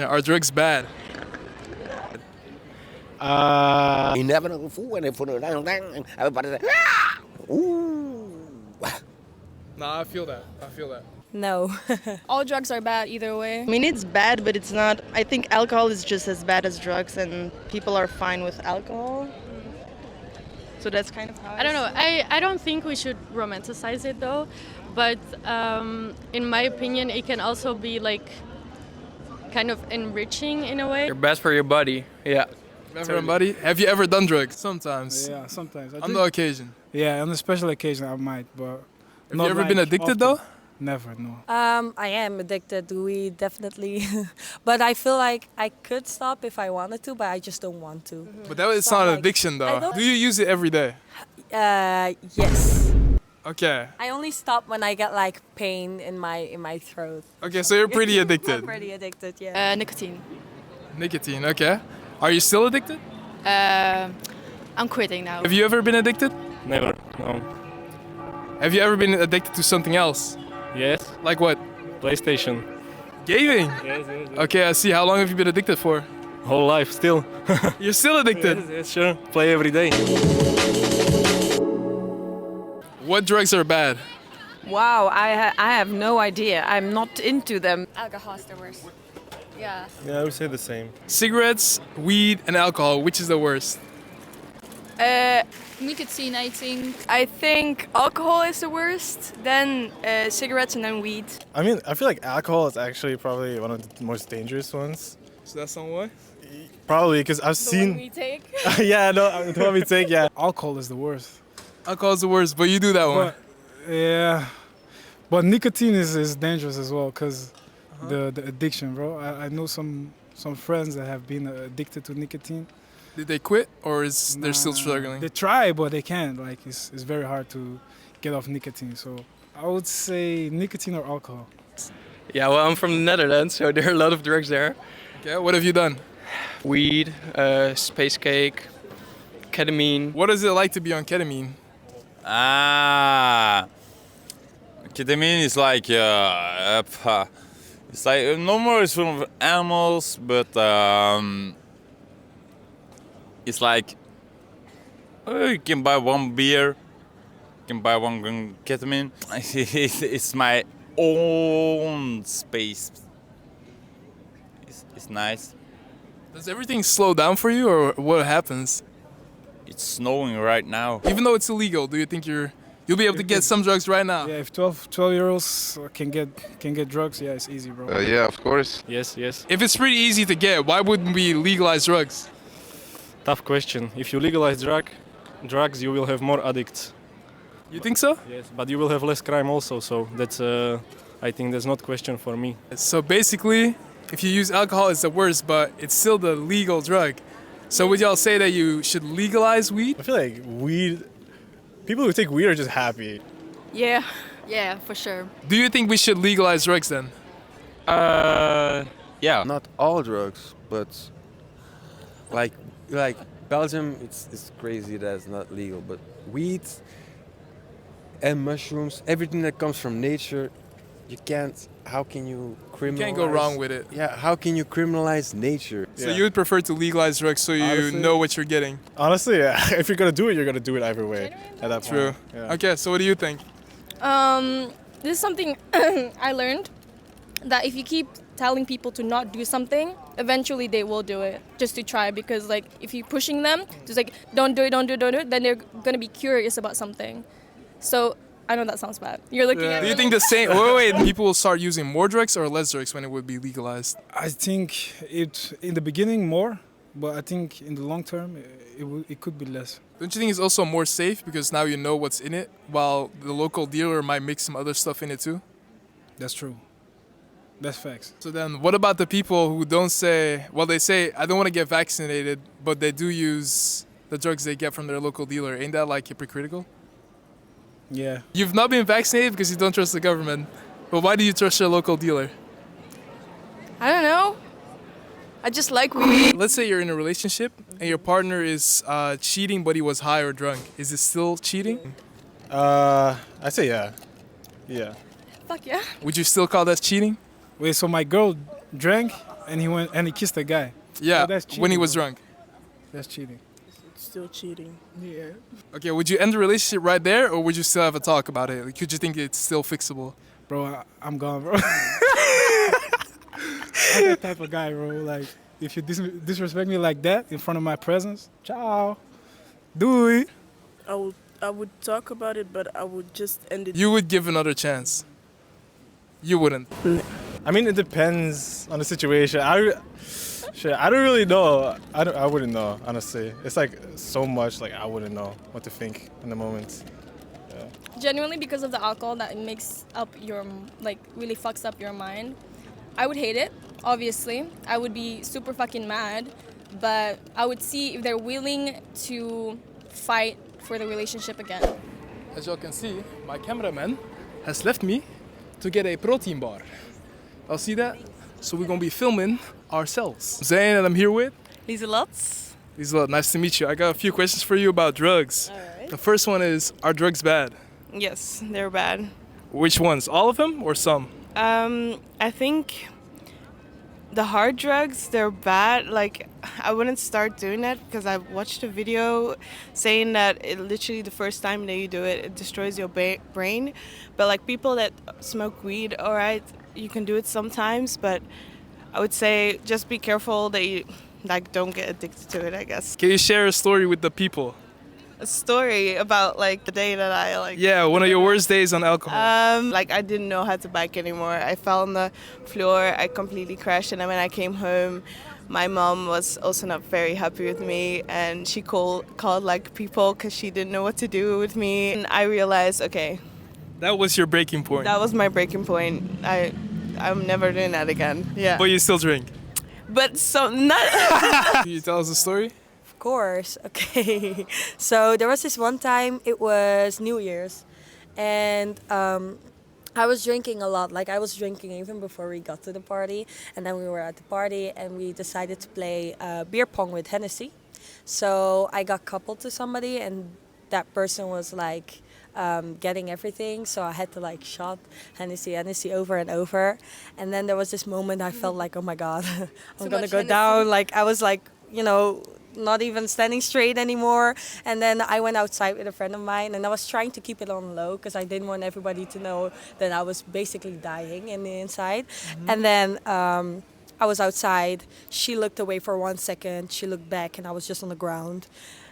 Are drugs bad? Inevitable fool and if everybody say, "Ah!" Ooh. Nah, I feel that. No. All drugs are bad either way. I mean, it's bad, but it's not. I think alcohol is just as bad as drugs, and people are fine with alcohol. So that's kind of how I don't know. I don't think we should romanticize it though, but in my opinion, it can also be like kind of enriching in a way. You're best for your body. Yeah. Everybody, have you ever done drugs? Sometimes. Yeah, sometimes. On the occasion. Yeah, on a special occasion I might, but Have you ever been addicted though? Never, no. I am addicted to weed, definitely. But I feel like I could stop if I wanted to, but I just don't want to. But that is not an addiction though. Do you use it every day? Yes. Okay. I only stop when I get like pain in my throat. Okay, so you're pretty addicted. I'm pretty addicted, yeah. Nicotine. Nicotine, okay. Are you still addicted? I'm quitting now. Have you ever been addicted? Never. No. Have you ever been addicted to something else? Yes. Like what? PlayStation. Gaming? Yes. Okay, I see. How long have you been addicted for? Whole life still. You're still addicted? Yes, sure. Play every day. What drugs are bad? Wow, I have no idea. I'm not into them. Alcohol is the worst. Yeah. Yeah, I would say the same. Cigarettes, weed, and alcohol. Which is the worst? Nicotine, I think. I think alcohol is the worst, then cigarettes, and then weed. I mean, I feel like alcohol is actually probably one of the most dangerous ones. So that's on what? Probably because I've The seen. one we take. Yeah, no, the one we take. Yeah. Alcohol is the worst. Alcohol is the worst, but you do that one. But, yeah. But nicotine is dangerous as well because the addiction, bro. I know some friends that have been addicted to nicotine. Did they quit or is they're still struggling? They try, but they can't. Like it's very hard to get off nicotine. So I would say nicotine or alcohol. Yeah, well, I'm from the Netherlands, so there are a lot of drugs there. Okay, what have you done? Weed, space cake, ketamine. What is it like to be on ketamine? Ketamine is like it's like normal it's from animals, but it's like you can buy one beer, you can buy one ketamine. It's my own space. It's nice. Does everything slow down for you or what happens? It's snowing right now. Even though it's illegal, do you think you'll be able to get some drugs right now? Yeah, if 12-year-olds can get drugs, yeah, it's easy, bro. Yeah, of course. Yes. If it's pretty easy to get, why wouldn't we legalize drugs? Tough question. If you legalize drugs, you will have more addicts. You think so? Yes, but you will have less crime also. So that's, I think, that's not question for me. So basically, if you use alcohol, it's the worst, but it's still the legal drug. So would y'all say that you should legalize weed? I feel like weed. People who take weed are just happy. Yeah. Yeah, for sure. Do you think we should legalize drugs then? Yeah. Not all drugs, but like Belgium, it's crazy that it's not legal. But weed and mushrooms, everything that comes from nature, you can't. How can you criminalize? You can't go wrong with it. Yeah, how can you criminalize nature? So you would prefer to legalize drugs so you Honestly, know what you're getting? Honestly, yeah. If you're gonna do it, you're gonna do it either way. At that True. point. Yeah. Okay, so what do you think? This is something I learned, that if you keep telling people to not do something, eventually they will do it just to try, because like if you're pushing them, just like don't do it, then they're gonna be curious about something. So I know that sounds bad. You're looking at Do me. you think the same? Wait, people will start using more drugs or less drugs when it would be legalized? I think it in the beginning more, but I think in the long term it could be less. Don't you think it's also more safe because now you know what's in it, while the local dealer might mix some other stuff in it too? That's true. That's facts. So then what about the people who don't say, well, they say, I don't want to get vaccinated, but they do use the drugs they get from their local dealer. Ain't that like hypocritical? Yeah. You've not been vaccinated because you don't trust the government. But why do you trust your local dealer? I don't know. I just like weed. Let's say you're in a relationship and your partner is cheating, but he was high or drunk. Is it still cheating? I say yeah. Yeah. Fuck yeah. Would you still call that cheating? Wait, so my girl drank and he kissed a guy. Yeah, Oh, that's cheating, when he was bro. drunk. That's cheating. Still cheating. Yeah. Okay, would you end the relationship right there, or would you still have a talk about it? Like, could you think it's still fixable? Bro, I'm gone, bro. I'm that type of guy, bro. Like, if you disrespect me like that in front of my presence, ciao. Do it. I would talk about it, but I would just end it. You would give another chance. You wouldn't. I mean, it depends on the situation. I don't really know. I wouldn't know, honestly. It's like so much, like I wouldn't know what to think in the moment. Yeah. Genuinely because of the alcohol that makes up your, like, really fucks up your mind. I would hate it, obviously. I would be super fucking mad, but I would see if they're willing to fight for the relationship again. As y'all can see, my cameraman has left me to get a protein bar. I'll see that. So we're gonna be filming ourselves. Zayn, and I'm here with Lieselot. Lieselot. Nice to meet you. I got a few questions for you about drugs. All right. The first one is, are drugs bad? Yes, they're bad. Which ones? All of them or some? I think the hard drugs, they're bad. Like, I wouldn't start doing that because I watched a video saying that it literally the first time that you do it, it destroys your brain. But like people that smoke weed, all right, you can do it sometimes, but I would say just be careful that you like don't get addicted to it, I guess. Can you share a story with the people? A story about like the day that I like. Yeah, one of your worst days on alcohol. Like I didn't know how to bike anymore. I fell on the floor. I completely crashed, and then when I came home, my mom was also not very happy with me, and she called like people because she didn't know what to do with me. And I realized, okay, That was your breaking point. that was my breaking point. I'm never doing that again. Yeah. But you still drink. But so not. Can you tell us a story? Of course. Okay. So there was this one time, it was New Year's, and I was drinking a lot. Like, I was drinking even before we got to the party, and then we were at the party and we decided to play beer pong with Hennessy. So I got coupled to somebody, and that person was like getting everything, so I had to like shot Hennessy over and over. And then there was this moment I felt like, oh my god, I'm Too gonna much go Hennessy. down. Like, I was like, you know, not even standing straight anymore. And then I went outside with a friend of mine, and I was trying to keep it on low because I didn't want everybody to know that I was basically dying in the inside. And then I was outside. She looked away for 1 second. She looked back, and I was just on the ground.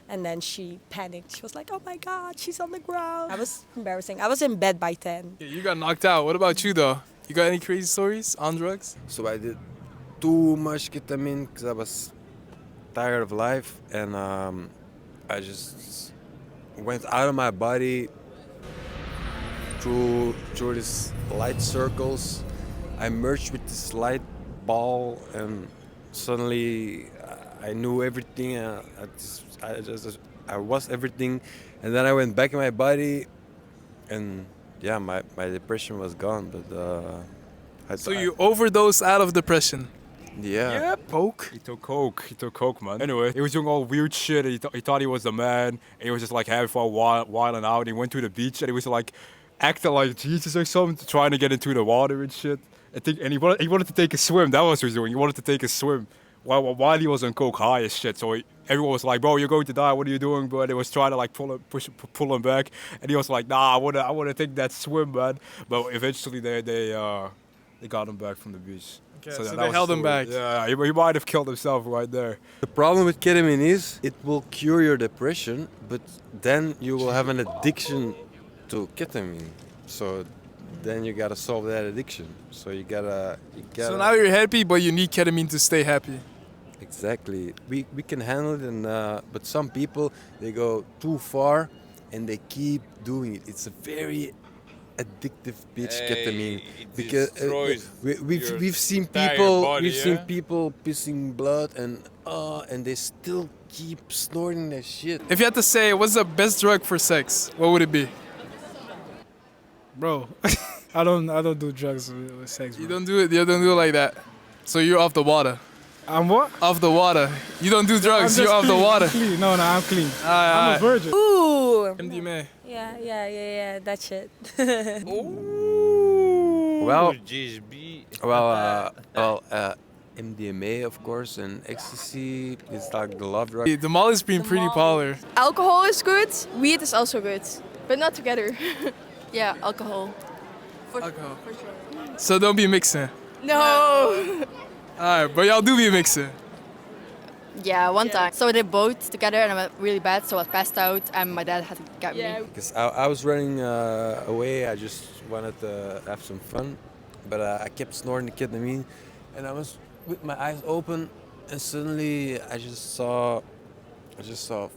And then she panicked. She was like, oh my God, she's on the ground. I was embarrassing. I was in bed by 10. Yeah, you got knocked out. What about you though? You got any crazy stories on drugs? So I did too much ketamine because I was tired of life, and I just went out of my body through these light circles. I merged with this light ball, and suddenly I knew everything. I was everything, and then I went back in my body, and yeah, my depression was gone. But So you overdosed out of depression. yeah. Poke. He took coke, man. Anyway, he was doing all weird shit. And he thought he was the man. And he was just like having fun, wilding out. He went to the beach and he was like acting like Jesus or something, trying to get into the water and shit. And he wanted to take a swim. That was what he was doing. He wanted to take a swim while he was on coke, high as shit. So everyone was like, "Bro, you're going to die. What are you doing?" But they was trying to like pull him back, and he was like, "Nah, I wanna take that swim, man." But eventually they got him back from the beach. Okay, so that they was held him the- back. Yeah, he might have killed himself right there. The problem with ketamine is it will cure your depression, but then you will have an addiction to ketamine. So then you gotta solve that addiction. So you gotta. So now you're happy, but you need ketamine to stay happy. Exactly. We can handle it, and but some people they go too far, and they keep doing it. It's a very addictive bitch, ketamine, because we've seen people pissing blood, and they still keep snorting that shit. If you had to say what's the best drug for sex, what would it be? Bro, I don't do drugs with sex, bro. You don't do it like that. So you're off the water. I'm what? Off the water. You don't do drugs, I'm you're just off the clean, water. I'm clean. No, I'm clean. I'm Alright. a virgin. Ooh. MDMA. Yeah, that shit. Well, MDMA, of course, and ecstasy is like the love drug. The Molly's been pretty polar. Alcohol is good. Weed is also good, but not together. Yeah, alcohol. Alcohol. For sure. So don't be mixing. No. Alright, but y'all do be mixing. Yeah, one time. So we did both together and I went really bad, so I passed out and my dad had to get me. Because I was running away, I just wanted to have some fun, but I kept snorting the ketamine, and I was with my eyes open, and suddenly I just saw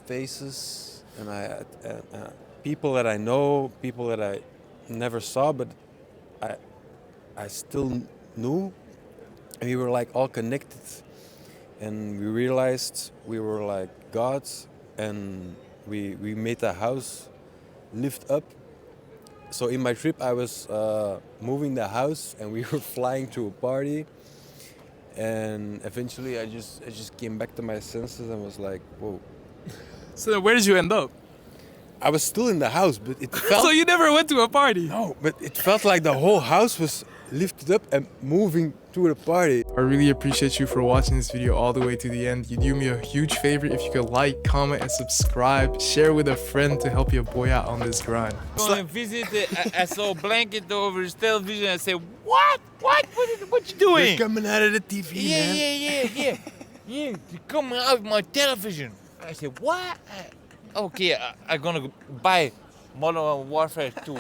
faces, and people that I know, people that I never saw, but I still knew, and we were like all connected, and we realized we were like gods, and we made the house lift up. So in my trip I was moving the house, and we were flying to a party, and eventually I just came back to my senses and was like, whoa. So then where did you end up? I was still in the house, but it felt... So you never went to a party? No, but it felt like the whole house was lifted up and moving to the party. I really appreciate you for watching this video all the way to the end. You do me a huge favor if you could like, comment, and subscribe. Share with a friend to help your boy out on this grind. When I visited, I saw a blanket over his television. I said, what? What you doing? You're coming out of the TV, man. Yeah. You're coming out of my television. I said, what? Okay, I'm gonna buy Modern Warfare 2.